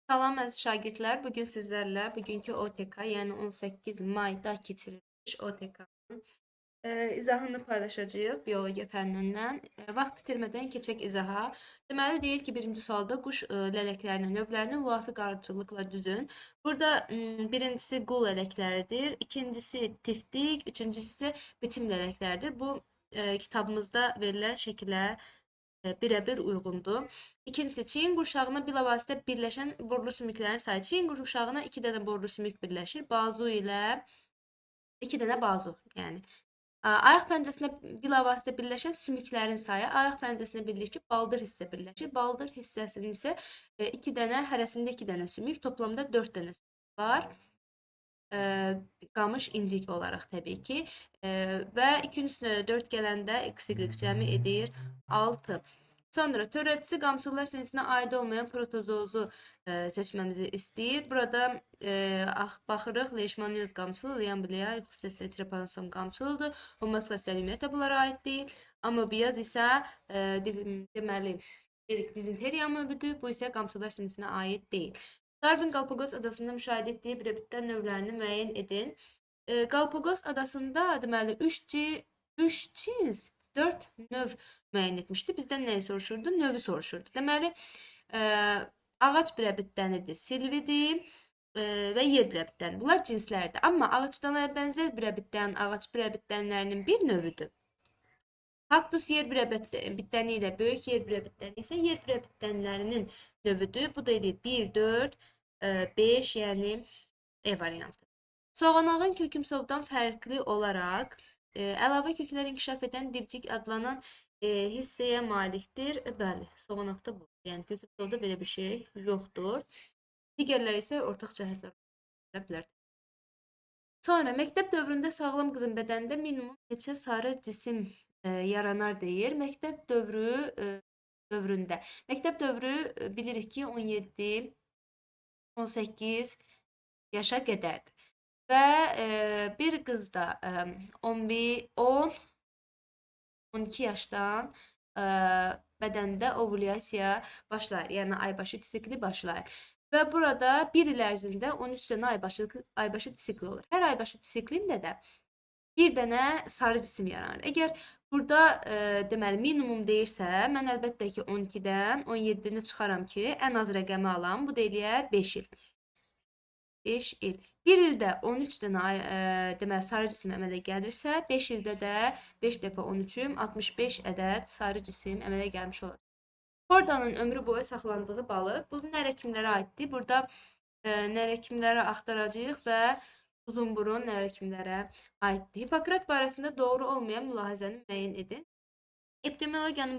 Salam əziz şagirdlər, bugün sizlərlə bugünkü OTK, yəni 18 mayda keçirilmiş OTK-nın izahını paylaşacağıq biologiya fənnindən. Vaxt itirmədən keçək izaha. Deməli deyir ki, birinci sualda quş lələklərinin növlərini müvafiq ardıcıllıqla düzün. Burada birincisi qul lələkləridir, ikincisi tiftik, üçüncüsü isə biçim lələkləridir. Bu kitabımızda verilən şəkillə birəbir uyğundur. İkincisi, çiyin qurşağına bilavasitə birləşən borlu sümüklərin sayı. Çiyin qurşağına 2 dənə borlu sümük birləşir. Bazu ilə 2 dənə bazu, yəni. Ayaq pəncəsinə bilavasitə birləşən sümüklərin sayı. Ayaq pəncəsinə birləşib baldır hissə birləşir. Baldır hissəsinin isə 2 dənə, hərəsində 2 dənə sümük, toplamda 4 dənə sümük var. Qamış incik olaraq təbii ki. Və 2-ün üstünə 4 gələndə x, y cəmi edir 6. Sonra törətçisi qamçılar sinifinə aid olmayan protozoozu seçməmizi istəyir. Burada baxırıq, leishmaniyoz qamçılı, liambliya, yuxusesi, trypanosom qamçılıdır. Homoskva selümiyata bunlara aid deyil. Amobiyaz isə deməli, dizenteriya möbüdür. Bu isə qamçılar sinifinə aid deyil. Darwin Galapagos adasında müşahidə etdiyi birəbitdən növlərini müəyyən edin. Galapagos adasında deməli 3 cins 4 növ müəyyən etmişdi. Bizdən nəyi soruşurdu? Növü soruşurdu. Deməli ağac birəbitlənidir, silvidir və yer birəbitlənidir. Bunlar cinslərdir. Amma ağacdana bənzər birəbitdən, ağac birəbitənlərinin bir növüdür. Kaktus yer birəbitəni ilə böyük yer birəbitəni isə yer birəbitənlərinin növüdür. Bu da edir 1, 4, 5, yəni E variantı. Soğanağın kökümsovdan fərqli olaraq əlavə köklər inkişaf edən dibcik adlanan hissəyə malikdir. Bəli, soğanaqda bu. Yəni kökümsovda belə bir şey yoxdur. Digərləri isə ortaq cəhətlər ola bilər. Sonra məktəb dövründə sağlam qızın bədənində minimum neçə sarı cisim yaranar deyir. Məktəb dövründə. Məktəb dövrü bilirik ki 17, 18 yaşa qədərdir. Və bir qızda 11, 10, 12 yaşdan bədəndə ovulyasiya başlayır. Yəni aybaşı sikli başlayır. Və burada bir il ərzində 13 dənə aybaşı sikli olur. Hər aybaşı siklində də bir dənə sarı cisim yaranır. Əgər burada deməli minimum deyirsə, mən əlbəttə ki 12-dən 17-ni çıxaram ki, ən az rəqəmi alam. Bu da eləyər 5 il. 5 il. Bir ildə 13 dənə deməli sarı cisim əmələ gəlirsə, 5 ildə də 5 dəfə 13-üm 65 ədəd sarı cisim əmələ gəlmiş olacaq. Kordanın ömrü boyu saxlandığı balıq. Bu nərə kimlərə aiddir? Burada nərə kimlərə axtaracağıq və uzunburun nərə kimlərə aiddir? Hipokrat barəsində doğru olmayan mülahizəni müəyyən edin. Epidemiologiyanın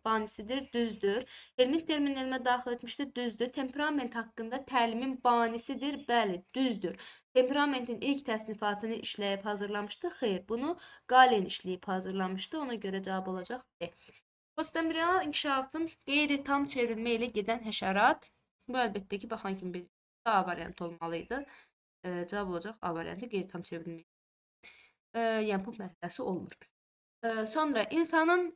banisidir, düzdür. Elmin termin elmə daxil etmişdir, düzdür. Temperament haqqında təlimin banisidir, bəli, düzdür. Temperamentin ilk təsnifatını işləyib hazırlamışdı, xeyr. Bunu Galen işləyib hazırlamışdı, ona görə cavab olacaq D. Postembriyal inkişafın qeyri-tam çevrilmə ilə gedən həşərat. Bu əlbəttə ki, baxan kimi bir A variantı olmalıydı. Cavab olacaq A variantı, qeyri-tam çevrilmə. Yəni bu mərhələsi olmur. Sonra insanın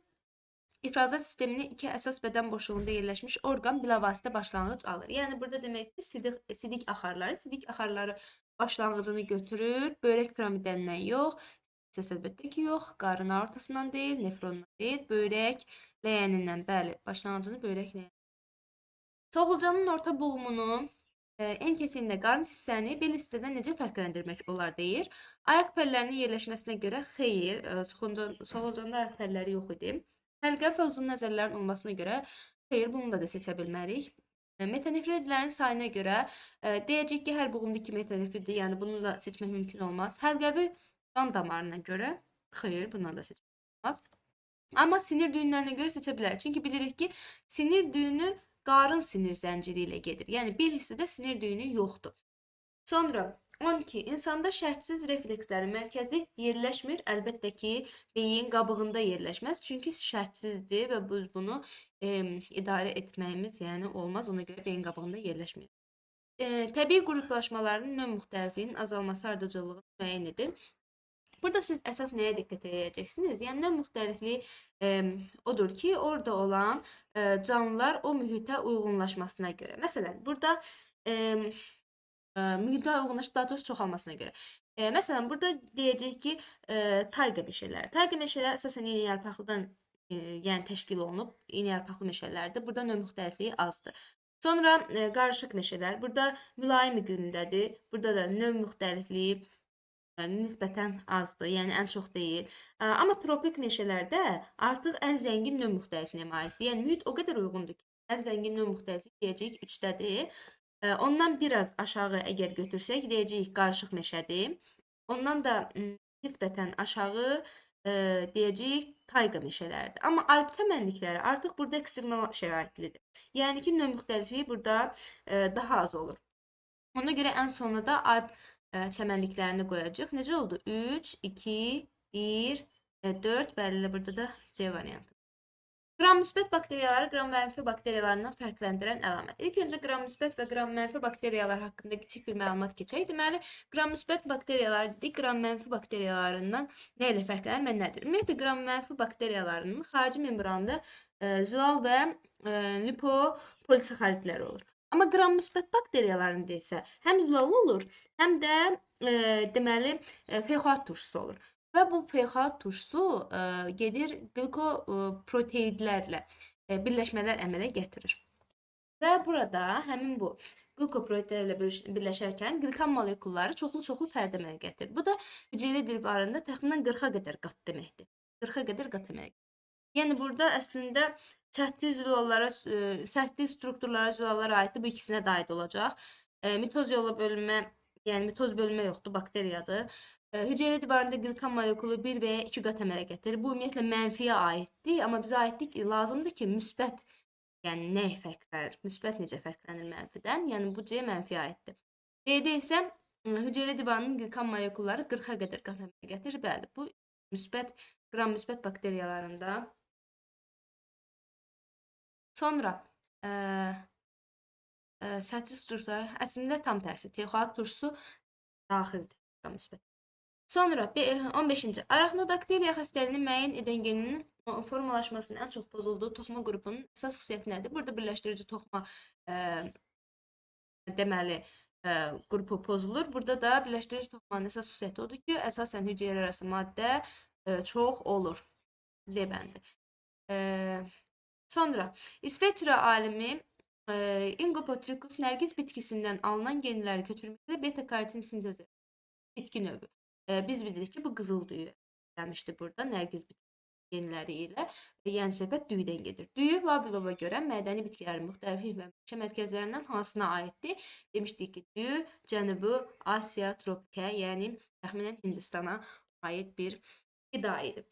ifrazat sisteminin iki əsas bədən boşluğunda yerləşmiş orqan bilavasitə başlanğıc alır. Yəni burada demək istəyir sidik axarları. Sidik axarları başlanğıcını götürür. Böyrək piramidəndən yox. Səs əlbəttə ki yox. Qarın aortasından deyil, nefrondan deyil. Böyrək ləyənindən, bəli, başlanğıcını böyrək ləyənindən. Soxulcanın orta boğumunu en kesində qarın hissəni bel hissədən necə fərqləndirmək olar deyir. Ayaq pərlərinin yerləşməsinə görə xeyir, soxulcanda ayaq pərləri yox idi. Həlqə və uzun nəzərlərin olmasına görə xeyir, bunu da seçə bilmərik. Metanefridlərin sayına görə deyəcək ki, hər boğumda 2 metanefriddir, yəni bunu da seçmək mümkün olmaz. Həlqəvi qan damarına görə xeyir, bundan da seçmək olmaz. Amma sinir düyünlərinə görə seçə bilərik. Çünki bilirik ki, sinir düyünü qarın sinir zənciri ilə gedir. Yəni bir hissədə sinir düyünü yoxdur. Sonra 12. İnsanda şərtsiz reflekslərin mərkəzi yerləşmir. Əlbəttə ki, beyin qabığında yerləşməz. Çünki şərtsizdir və biz bunu idarə etməyimiz yəni olmaz. Ona görə beyin qabığında yerləşmir. Təbii qruplaşmaların növ müxtəlifliyinin azalması ardıcıllığını müəyyən edin. Burada siz əsas nəyə diqqət edəcəksiniz? Yəni növ müxtəlifliyi odur ki, orada olan canlılar o mühitə uyğunlaşmasına görə. Məsələn, burada e, mühitə uyğunlaşıb daha doğrusu çoxalmasına görə. Məsələn, burada deyəcək ki, tayqa meşələri. Tayqa meşələri əsasən yeniyarpaqlıdan yəni təşkil olunub. Yeniyarpaqlı meşələrdir. Burada növ müxtəlifliyi azdır. Sonra qarışıq meşələr. Burada mülayim iqlimdədir. Burada da növ müxtəlifliyi nisbətən azdır, yəni ən çox deyil. Amma tropik meşələrdə artıq ən zəngin növ müxtəlifliyinə malikdir. Yəni mühit o qədər uyğundur ki, ən zəngin növ müxtəlifliyi deyəcəyik 3-dədir. Ondan biraz aşağı əgər götürsək, deyəcəyik qarışıq meşədir. Ondan da nisbətən aşağı deyəcəyik tayqa meşələrdir. Amma Alp çəmənlikləri artıq burada ekstremal şəraitlidir. Yəni ki, növ müxtəlifliyi burada daha az olur. Ona görə ən sonuna da Alp çəmənliklərini qoyacaq. Necə oldu? 3, 2, 1, 4. Bəli, burada da C variantı. Qram müsbət bakteriyaları qram mənfi bakteriyalarından fərqləndirən əlamət. İlk öncə qram müsbət və qram mənfi bakteriyalar haqqında kiçik bir məlumat keçək. Deməli, qram müsbət bakteriyalar dedik, qram mənfi bakteriyalarından nə ilə fərqlənir və nədir? Ümumiyyətlə, qram mənfi bakteriyalarının xarici membranında zilal və lipopolisaxaridlər olur. Amma qram müsbət bakteriyalarında isə həm zilalı olur, həm də deməli pH turşusu olur. Və bu pH turşusu gedir glikoproteidlərlə birləşmələr əmələ gətirir. Və burada həmin bu glikoproteidlərlə birləşərkən glikan molekulları çoxlu pərdə əmələ gətirir. Bu da hüceyrə divarında təxminən 40-a qədər qat deməkdir. 40-a qədər qat əmələ gətirir. Yəni burada əslində səthi zülallara, səthi strukturlara, zülallara aiddir. Bu ikisinə də aid olacaq. Mitoz yolu bölünmə, yəni mitoz bölünmə yoxdur, bakteriyadır. Hüceyrə divarında glikan molekulu 1 və ya 2 qat əmələ gətirir. Bu ümumiyyətlə mənfiyə aiddir, amma bizə aiddir ki, lazımdır ki, müsbət, yəni nə fərqlənir? Müsbət necə fərqlənir mənfidən? Yəni bu C mənfiyə aiddir. D-də isə hüceyrə divarının glikan molekulları 40-a qədər qat əmələ gətirir. Bəli, bu müsbət, qram müsbət bakteriyalarında. Sonra səthi strukturlar əslində tam tərsi. pH turşusu daxildir qram müsbət. Sonra 15-ci. Arachnodakteriya xəstəliyini müəyyən edən geninin formalaşmasının ən çox pozulduğu toxuma qrupunun əsas xüsusiyyəti nədir? Burada birləşdirici toxuma deməli qrupu pozulur. Burada da birləşdirici toxumanın əsas xüsusiyyəti odur ki, əsasən hüceyrə arası maddə çox olur. D bəndi. Sonra İsveçrə alimi Ingopotricus nərgiz bitkisindən alınan genləri köçürməklə beta-karotin sintezi bitki növü. Biz bilirik ki, bu qızıl düyü gəlmişdi burada nərgiz bitki genləri ilə. Yəni söhbət düyüdən gedir. Düyü Vavilova görə mədəni bitkilərin müxtəlif və meşə mərkəzlərindən hansına aiddir? Demişdik ki, düyü Cənubi Asiya tropikə, yəni təxminən Hindistana aid bir qida idi.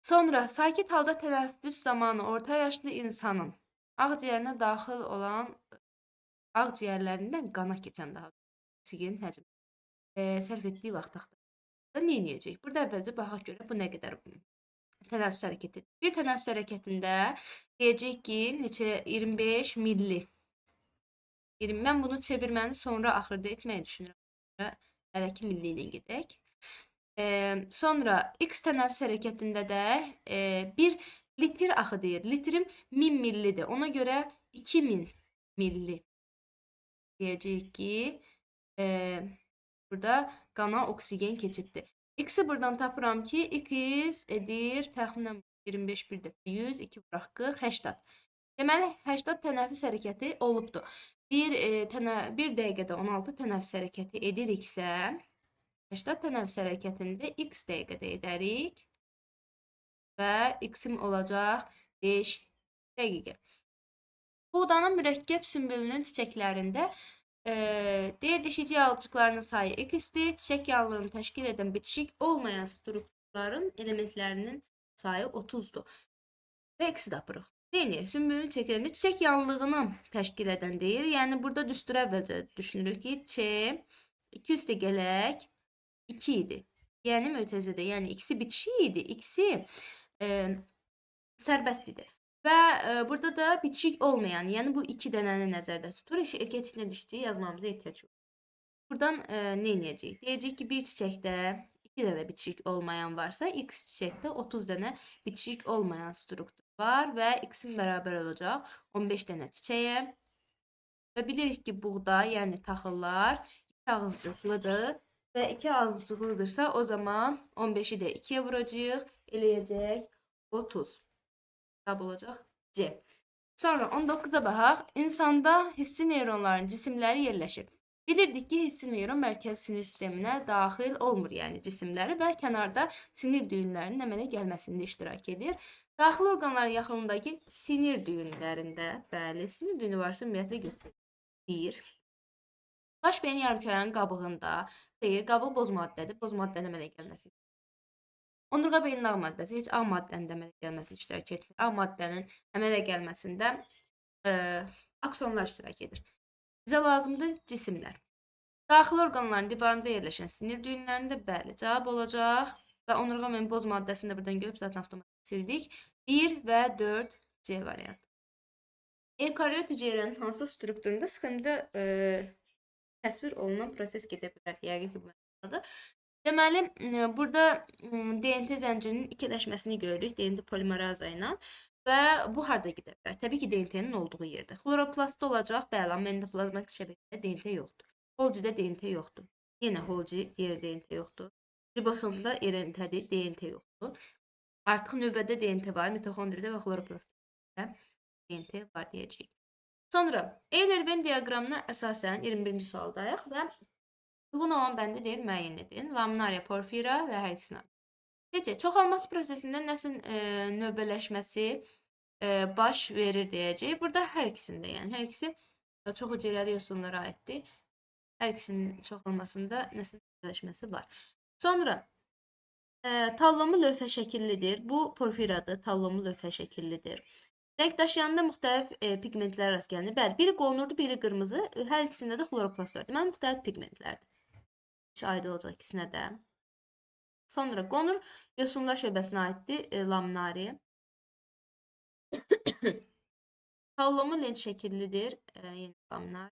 Sonra sakit halda tənəffüs zamanı orta yaşlı insanın ağciyərinə daxil olan ağciyərlərindən qana keçən daha oksigen həcmi sərf etdiyi vaxt axtarır. Nə edəcək? Burada əvvəlcə baxaq görə bu nə qədər tənəffüs hərəkəti. Bir tənəffüs hərəkətində deyəcək ki, neçə 25 milli. Mən bunu çevirməni sonra axırda etməyi düşünürəm. Hələ ki milli ilə gedək. Sonra X tənəffüs hərəkətində də 1 litr axı deyir. Litrim 1000 millidir. Ona görə 2000 milli deyəcəyik ki, burada qana oksigen keçibdir. X-i buradan tapıram ki, X edir təxminən 25 bir dəfə 100, 2 vuraq 40, 80. Deməli, 80 tənəffüs hərəkəti olubdur. Bir dəqiqədə 16 tənəffüs hərəkəti ediriksə, 80 tənəffüs hərəkətində x dəqiqədə edərik və x-im olacaq 5 dəqiqə. Buğdanın mürəkkəb sümbülünün çiçəklərində deyir dişici yağcıqlarının sayı x-dir. Çiçək yağlığını təşkil edən bitişik olmayan strukturların elementlərinin sayı 30-dur. Və x-i tapırıq. Deyir, sümbülün çiçəklərində çiçək yağlığını təşkil edən deyir. Yəni burada düstur əvvəlcə düşünülür ki, Ç 2 üstə gələk 2 idi. Yəni mötəzədə, yəni x-i bitişik idi, x-i sərbəst idi. Və burada da bitişik olmayan, yəni bu 2 dənəni nəzərdə tutur. Keçinə dişçi yazmamıza ehtiyac yox. Buradan nə edəcəyik? Deyəcək ki, bir çiçəkdə 2 dənə bitişik olmayan varsa, x çiçəkdə 30 dənə bitişik olmayan struktur var və x-in bərabər olacaq 15 dənə çiçəyə. Və bilirik ki, buğda, yəni taxıllar 2 ağızcıqlıdır və 2 ağızcıqlıdırsa, o zaman 15-i də 2-yə vuracağıq, eləyəcək 30. Cavab olacaq C. Sonra 19-a baxaq. İnsanda hissi neyronların cisimləri yerləşir. Bilirdik ki, hissi neyron mərkəzi sinir sisteminə daxil olmur, yəni cisimləri və kənarda sinir düyünlərinin əmələ gəlməsində iştirak edir. Daxili orqanların yaxınındakı sinir düyünlərində, bəli, sinir düyünü varsa ümumiyyətlə götürür. 1. Baş beyin yarımkürənin qabığında, xeyr, qabıq boz maddədir, boz maddənin əmələ gəlməsi. Onurğa beynin ağ maddəsi heç ağ maddənin əmələ gəlməsində iştirak etmir. Ağ maddənin əmələ gəlməsində aksonlar iştirak edir. Bizə lazımdır cisimlər. Daxili orqanların divarında yerləşən sinir düyünlərində bəli cavab olacaq və onurğa beynin boz maddəsini də buradan görüb zaten avtomatik sildik. 1 və 4 C variantı. Eukaryot hüceyrənin hansı strukturunda sxemdə təsvir olunan proses gedə bilər? Yəqin ki, bu mənadadır. Deməli, burada DNT zəncirinin ikiləşməsini görürük DNT polimerazı ilə və bu harda gedə bilər? Təbii ki, DNT-nin olduğu yerdə. Xloroplastda olacaq, bəli, amma endoplazmatik şəbəkədə DNT yoxdur. Golgidə DNT yoxdur. Yenə Golgi yerə DNT yoxdur. Ribosomda RNT-dir, DNT yoxdur. Artıq növbədə DNT var, mitoxondriyada və xloroplastda DNT var deyəcəyik. Sonra Euler-Venn diaqramına əsasən 21-ci sualdayıq və uyğun olan bəndə deyir, müəyyən edin. Laminaria, porfira və hər ikisini. Necə, çoxalması prosesində nəsin növbələşməsi baş verir deyəcək. Burada hər ikisində, yəni hər ikisi çox hüceyrəli yosunlara aiddir. Hər ikisinin çoxalmasında nəsin növbələşməsi var. Sonra tallomu lövhə şəkillidir. Bu porfiradır, tallomu lövhə şəkillidir. Rəng daşıyanda müxtəlif pigmentlər rast gəlinir. Bəli, biri qonurdur, biri qırmızı. Hər ikisində də xloroplast var. Deməli, müxtəlif pigmentlərdir. Aydın olacaq ikisinə də. Sonra qonur yosunlar şöbəsinə aiddir, laminari. Tallomu lent şəkillidir, yenə laminari.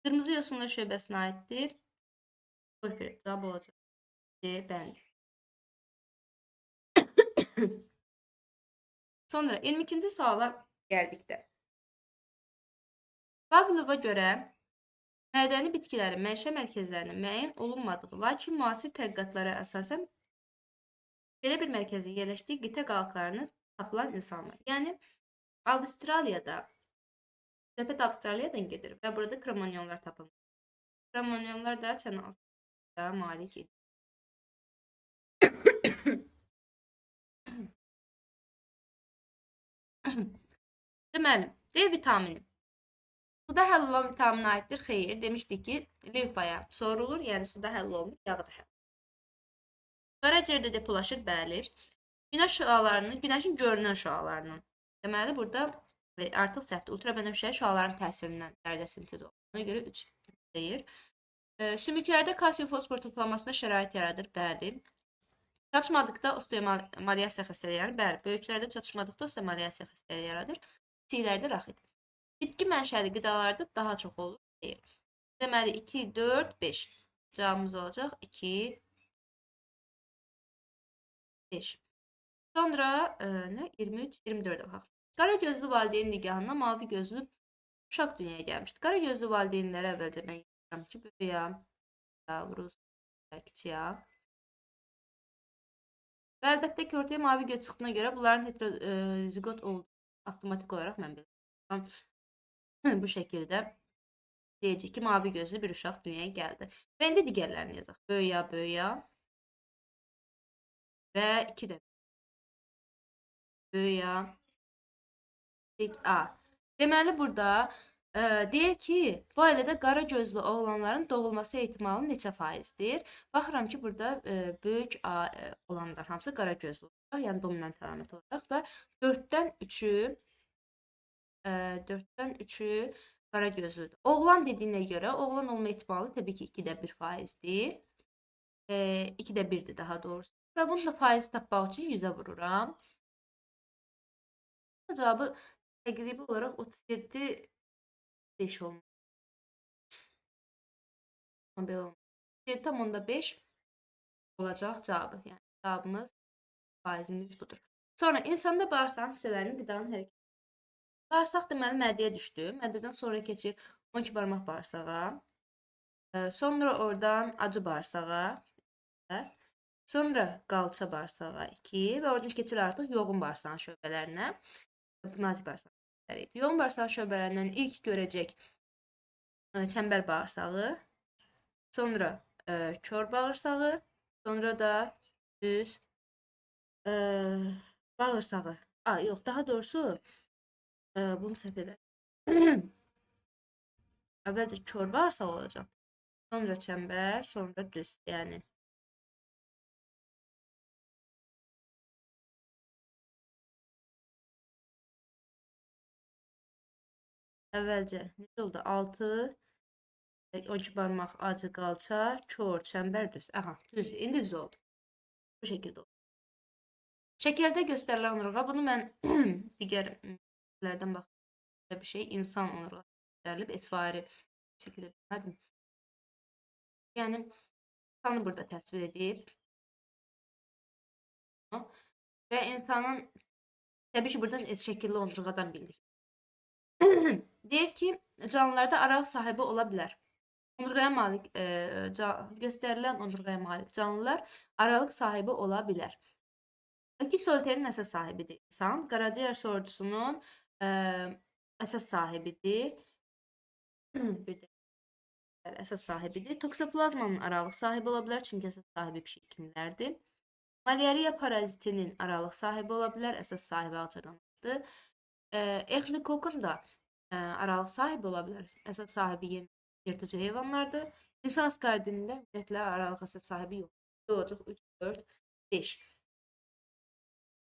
Qırmızı yosunlar şöbəsinə aiddir. Porfir cavab olacaq. D, bənd. Sonra 22-ci suala gəldikdə. Pavlova görə mədəni bitkilərin mənşə mərkəzlərinin müəyyən olunmadığı, lakin müasir tədqiqatlara əsasən belə bir mərkəzin yerləşdiyi qitə qalıqlarını tapılan insanlar. Yəni, Avstraliyada, söhbət Avstraliyadan gedir və burada kromanyonlar tapılır. Kromanyonlar da çənə malik edir. Deməli, D vitamini. Suda həll olan vitaminə aiddir. Xeyr, demişdik ki, limfaya sorulur, yəni suda həll olunur, yağda həll. Qaraciyərdə depolaşır, bəli. Günəş şüalarının, günəşin görünən şüalarının. Deməli, burada artıq səhvdir. Ultrabənövşəyi şüaların təsirindən dərdə sintez olur. Ona görə 3 deyir. Sümüklərdə kalsium fosfor toplanmasına şərait yaradır, bəli. Çatışmadıqda osteomaliyasiya xəstəliyi yaradır, bəli. Böyüklərdə çatışmadıqda osteomaliyasiya xəstəliyi yaradır. Kiçiklərdə raxit. Bitki mənşəli qidalarda daha çox olur, deyir. Deməli, 2, 4, 5. Cavabımız olacaq 2, 5. Sonra 23, 24'e baxaq. Qara gözlü valideyn nigahında mavi gözlü uşaq dünyaya gəlmişdi. Qara gözlü valideynlərə əvvəlcə mən yazıram ki, böyüyə, Rus, kiçiyə. Və əlbəttə ki, ortaya mavi göz çıxdığına görə bunların heterozigot olduğu avtomatik olaraq mən bilirəm. Bu şəkildə deyəcək ki, mavi gözlü bir uşaq dünyaya gəldi. Və indi digərlərini yazaq. Böyüyə və 2 də böyüyə A. Deməli, burada deyir ki, bu ailədə qara gözlü oğlanların doğulması ehtimalı neçə faizdir? Baxıram ki, burada böyük A olanlar hamısı qara gözlü olacaq, yəni dominant əlamət olaraq və 4-dən 3-ü qara gözlüdür. Oğlan dediyinə görə, oğlan olma ehtimalı təbii ki, 2-də 1%-dir. 2-də 1-dir daha doğrusu. Və bunu da faiz tapmaq üçün 100-ə vururam. Cavabı təqribi olaraq 37 5 olmalı. Amma belə olmaz. 7,5 olacaq cavabı. Yəni cavabımız, faizimiz budur. Sonra insanda bağırsaq hissələrinin qidanın hərəkəti. Bağırsaq deməli mədəyə düşdü. Mədədən sonra keçir 12 barmaq bağırsağa. Sonra oradan acı bağırsağa. Sonra qalça bağırsağa 2 və oradan keçir artıq yoğun bağırsağın şöbələrinə. Bu nazik bağırsaq. Yoğun bağırsağın şöbələrindən ilk görəcək çəmbər bağırsağı, sonra kör bağırsağı, sonra da düz bağırsağı. Yox, daha doğrusu bunu səhv edək. Əvvəlcə kör bağırsaq olacaq. Sonra çəmbər, sonra düz. Yəni əvvəlcə necə oldu? 6, 12 barmaq, acı, qalça, kör, çəmbər, düz. Aha, düz. İndi düz oldu. Bu şəkildə oldu. Şəkildə göstərilən onurğa, bunu mən digərlərdən baxdım. Bir şey, insan onurğa göstərilib, esvari şəkildə bilmədim. Yəni, insanı burada təsvir edib. Və insanın, təbii ki, buradan S şəkilli onurğadan bildik. Deyir ki, canlılarda araq sahibi ola bilər. Onurğaya malik, göstərilən onurğaya malik canlılar aralıq sahibi ola bilər. İki soliterin əsas sahibidir insan. Qaraciyər sordusunun əsas sahibidir. Bir də əsas sahibidir. Toksoplazmanın aralıq sahibi ola bilər, çünki əsas sahibi pişik kimlərdir. Malyariya parazitinin aralıq sahibi ola bilər, əsas sahibi alçaqanlıqdır. Exlikokun da aralıq sahibi ola bilər, əsas sahibi yırtıcı heyvanlardır. İnsan skardinində ümumiyyətlə aralıq əsas sahibi yox. Olacaq 3, 4, 5.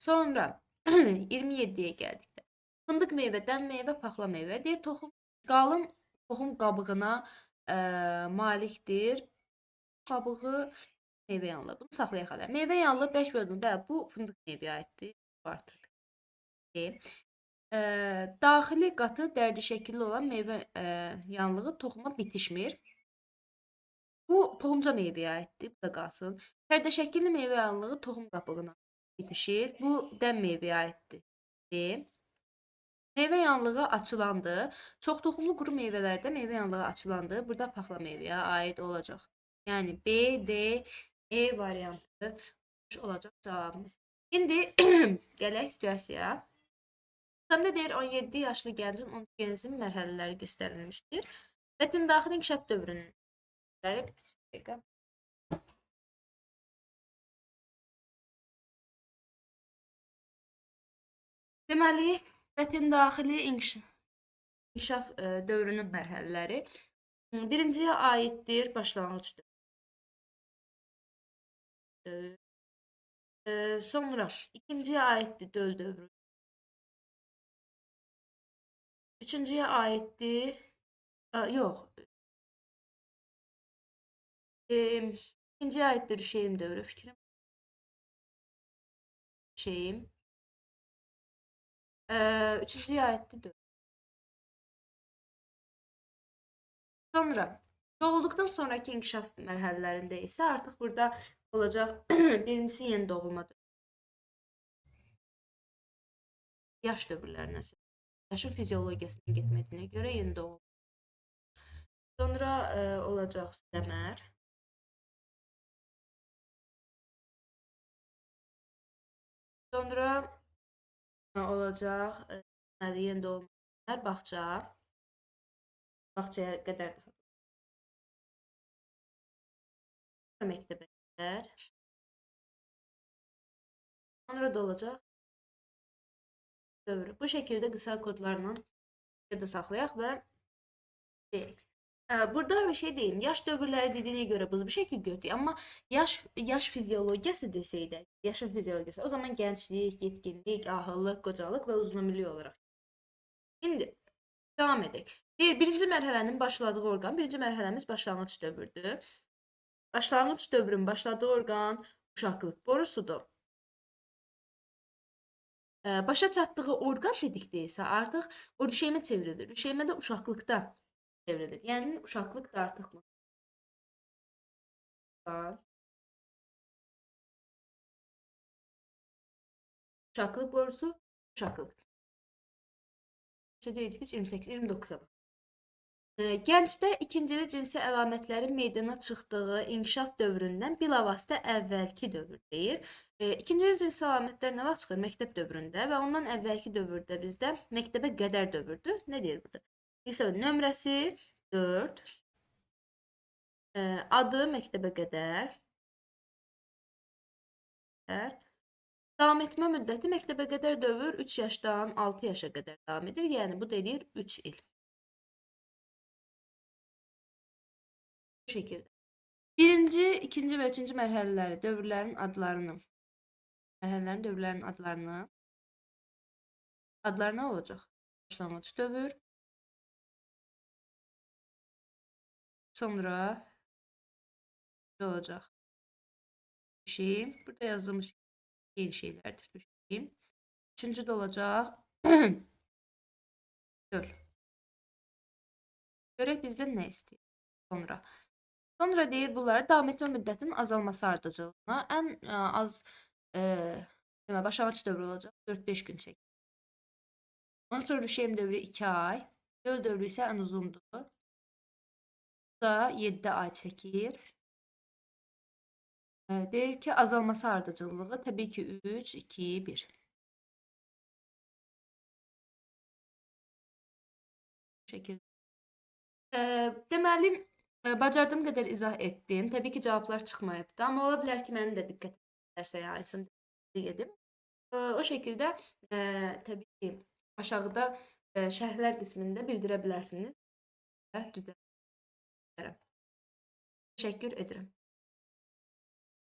Sonra 27-yə gəldikdə. Fındıq meyvədən meyvə, paxla meyvə. Deyir, qalın toxum qabığına malikdir. Qabığı meyvə yanlı. Bunu saxlayaq hələ. Meyvə yanlı 5 bölündə bu fındıq meyvəyə aiddir. Artıq. Daxili qatı dərdi şəkilli olan meyvə yanlığı toxuma bitişmir. Bu toxumca meyvəyə aiddir. Bu da qalsın. Pərdə şəkilli meyvə yanlığı toxum qabığına bitişir. Bu dən meyvəyə aiddir. Meyvə yanlığı açılandı. Çox toxumlu quru meyvələrdə meyvə yanlığı açılandı. Burada paxla meyvəyə aid olacaq. Yəni B, D, E variantı olacaq cavabımız. İndi gələk situasiyaya. Sonda deyir 17 yaşlı gəncin 12 gəncin mərhələləri göstərilmişdir. Mətin daxili inkişaf dövrünün deməli, mətin daxili inkişaf dövrünün mərhələləri birinciyə aiddir başlanğıc dövrü. Sonra ikinciyə aiddir döl dövrü. Üçüncüyə aiddir. Yox. İkinciyə aiddir düşeyim dövrü. Fikrim. Düşeyim. Üçüncüyə aiddir dövrü. Sonra doğulduktan sonraki inkişaf mərhələlərində isə artıq burada olacaq birincisi yeni doğulma dövrü. Yaş dövrlərinə yaşın fiziologiyasına getmədiyinə görə yeni doğulma. Sonra olacaq dəmər. Sonra olacaq yeni doğulma, bağça. Bağçaya qədər məktəbə qədər. Sonra da olacaq dövrü. Bu şəkildə qısa kodlarla da saxlayaq və deyək. Burada bir şey deyim. Yaş dövrləri dediyinə görə biz bu şəkil gördük. Amma yaş fiziologiyası desəydə, yaşın fiziologiyası, o zaman gənclik, yetkinlik, ahıllıq, qocalıq və uzunömürlük olaraq. İndi devam edək. Birinci mərhələnin başladığı orqan, birinci mərhələmiz başlanğıc dövrdür. Başlanğıc dövrün başladığı orqan uşaqlıq borusudur. Başa çatdığı orqan dedikdə isə artıq o düşeymə çevrilir. Düşeymə də uşaqlıqda çevrilir. Yəni uşaqlıq da artıq var. Uşaqlıq borusu, uşaqlıq. Neçə dedik biz? 28, 29-a bax. Gəncdə ikincili cinsi əlamətlərin meydana çıxdığı inkişaf dövründən bilavasitə əvvəlki dövr deyir. İkincili cinsi əlamətlər nə vaxt çıxır? Məktəb dövründə və ondan əvvəlki dövrdə bizdə məktəbə qədər dövrdür. Nə deyir burada? İlk nömrəsi 4, adı məktəbə qədər, davam etmə müddəti məktəbə qədər dövr 3 yaşdan 6 yaşa qədər davam edir. Yəni bu da edir 3 il. Bu şəkildə. Birinci, ikinci və üçüncü mərhələləri, dövrlərin adları nə olacaq? Başlanğıc dövr, sonra ne olacaq? Düşeyim. Burada yazılmış yeni şeylerdir. Düşeyim. Üçüncü de olacaq. Göl. Görək bizdən nə istəyir? Sonra deyir bunları davam etmə müddətinin azalması ardıcıllığına ən az başlanğıc dövrü olacaq. 4-5 gün çəkir. Ondan sonra düşeyim dövrü 2 ay. Göl dövrü isə ən uzundur. Bu da 7 ay çəkir. Deyir ki azalması ardıcıllığı təbii ki 3, 2, 1. Bu şəkildə. Deməli, bacardığım qədər izah etdim. Təbii ki, cavablar çıxmayıbdı, amma ola bilər ki, mənim də diqqətim dərsə yayılsın dedim. O şəkildə təbii ki, aşağıda şərhlər qismində bildirə bilərsiniz və düzəldə bilərəm. Təşəkkür edirəm.